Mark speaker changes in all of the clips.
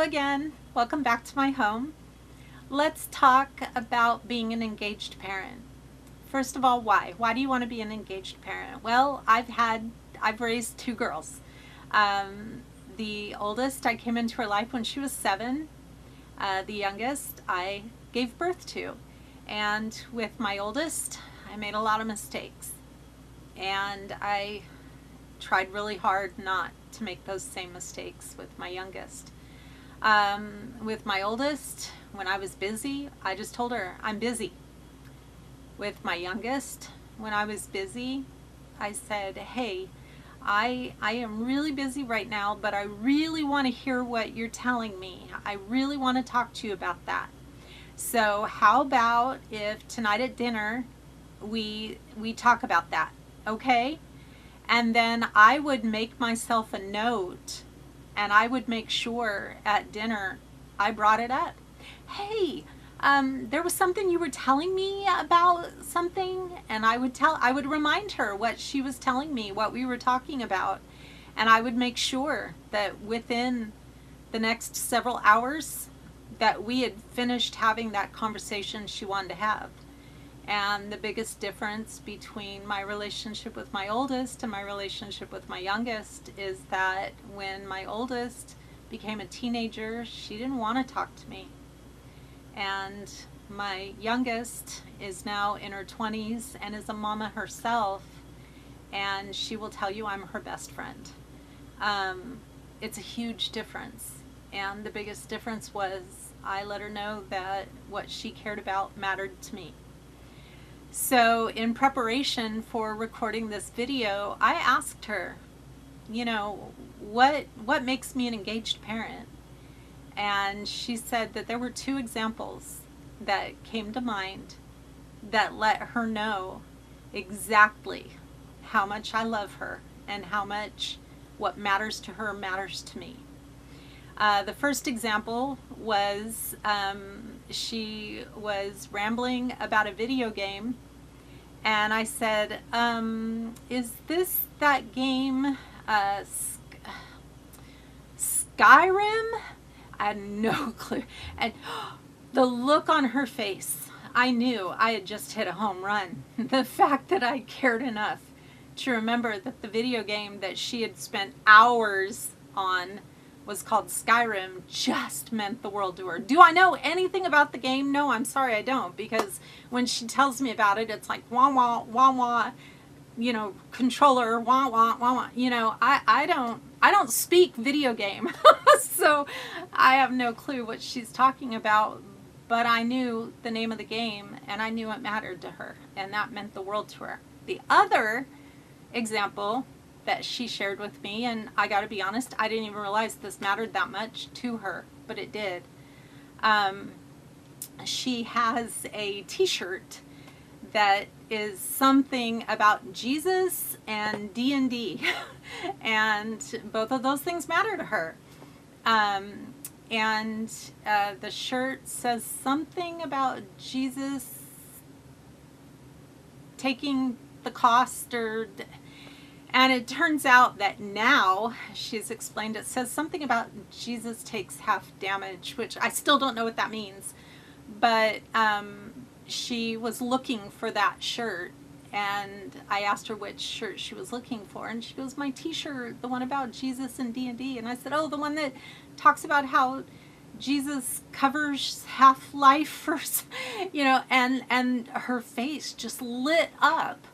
Speaker 1: again. Welcome back to my home. Let's talk about being an engaged parent. First of all, why? Why do you want to be an engaged parent? Well, I've raised two girls. Um, the oldest, I came into her life when she was 7. The youngest, I gave birth to. And with my oldest, I made a lot of mistakes. And I tried really hard not to make those same mistakes with my youngest. With my oldest, when I was busy, I just told her, I'm busy. With my youngest, when I was busy, I said, hey, I am really busy right now, but I really want to hear what you're telling me. I really want to talk to you about that. So how about if tonight at dinner we talk about that, okay? And then I would make myself a note and I would make sure at dinner I brought it up. Hey, there was something you were telling me about something, and I would remind her what she was telling me, what we were talking about, and I would make sure that within the next several hours that we had finished having that conversation she wanted to have. And the biggest difference between my relationship with my oldest and my relationship with my youngest is that when my oldest became a teenager, she didn't want to talk to me. And my youngest is now in her 20s and is a mama herself, and she will tell you I'm her best friend. It's a huge difference. And the biggest difference was I let her know that what she cared about mattered to me. So in preparation for recording this video, I asked her, what makes me an engaged parent? And she said that there were 2 examples that came to mind that let her know exactly how much I love her and how much what matters to her matters to me. The first example was she was rambling about a video game, and I said, is this that game, Skyrim? I had no clue. And the look on her face, I knew I had just hit a home run. The fact that I cared enough to remember that the video game that she had spent hours on was called Skyrim just meant the world to her. Do I know anything about the game? No, I'm sorry I don't, because when she tells me about it, it's like wah wah wah wah, controller wah wah wah wah. I don't speak video game. So I have no clue what she's talking about, but I knew the name of the game and I knew it mattered to her, and that meant the world to her. The other example that she shared with me, and I got to be honest, I didn't even realize this mattered that much to her, but it did. She has a t-shirt that is something about Jesus and D&D, and both of those things matter to her. And the shirt says something about Jesus taking the cost, and it turns out that now, she's explained, it says something about Jesus takes half damage, which I still don't know what that means. But she was looking for that shirt, and I asked her which shirt she was looking for, and she goes, my t-shirt, the one about Jesus and D&D. And I said, oh, the one that talks about how Jesus covers half life, or, and her face just lit up,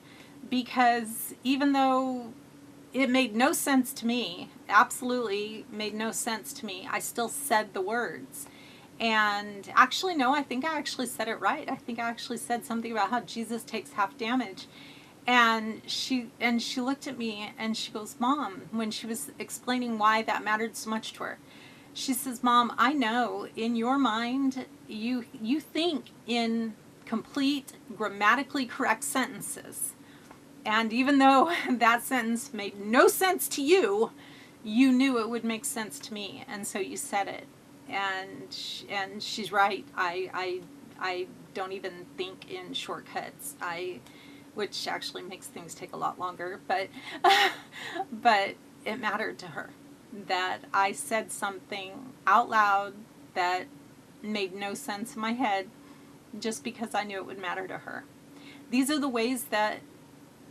Speaker 1: because even though it made no sense to me, absolutely made no sense to me, I still said the words. And actually, no, I think I actually said it right. I think I actually said something about how Jesus takes half damage. And she looked at me and she goes, Mom, when she was explaining why that mattered so much to her, she says, Mom, I know in your mind you think in complete grammatically correct sentences. And even though that sentence made no sense to you, you knew it would make sense to me, and so you said it. And she's right. I don't even think in shortcuts. Which actually makes things take a lot longer, but but it mattered to her. that I said something out loud that made no sense in my head just because I knew it would matter to her. These are the ways that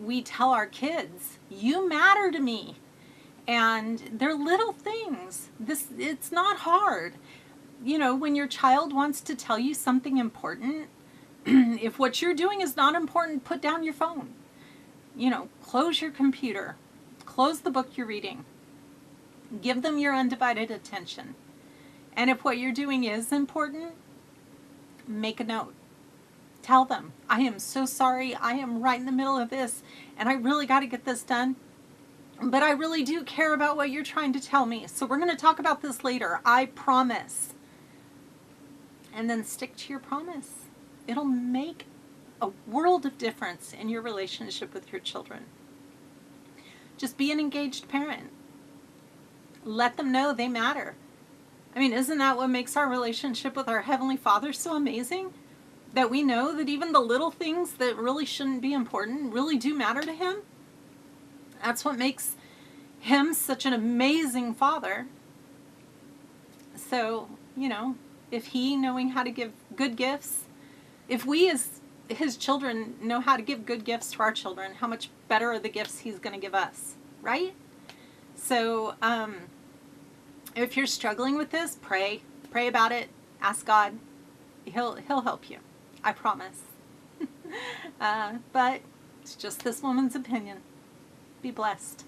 Speaker 1: we tell our kids, you matter to me. And they're little things. It's not hard. You know, when your child wants to tell you something important, if what you're doing is not important, put down your phone. You know, close your computer. Close the book you're reading. Give them your undivided attention. And if what you're doing is important, make a note. Tell them, I am so sorry. I am right in the middle of this, and I really got to get this done. But I really do care about what you're trying to tell me. So we're going to talk about this later. I promise. And then stick to your promise. It'll make a world of difference in your relationship with your children. Just be an engaged parent. Let them know they matter. I mean, isn't that what makes our relationship with our Heavenly Father so amazing? That we know that even the little things that really shouldn't be important really do matter to Him? That's what makes Him such an amazing Father. So, you know, if He, knowing how to give good gifts, if we as His children know how to give good gifts to our children, how much better are the gifts He's going to give us, right? So, if you're struggling with this, pray about it, ask God. He'll help you, I promise. But it's just this woman's opinion. Be blessed.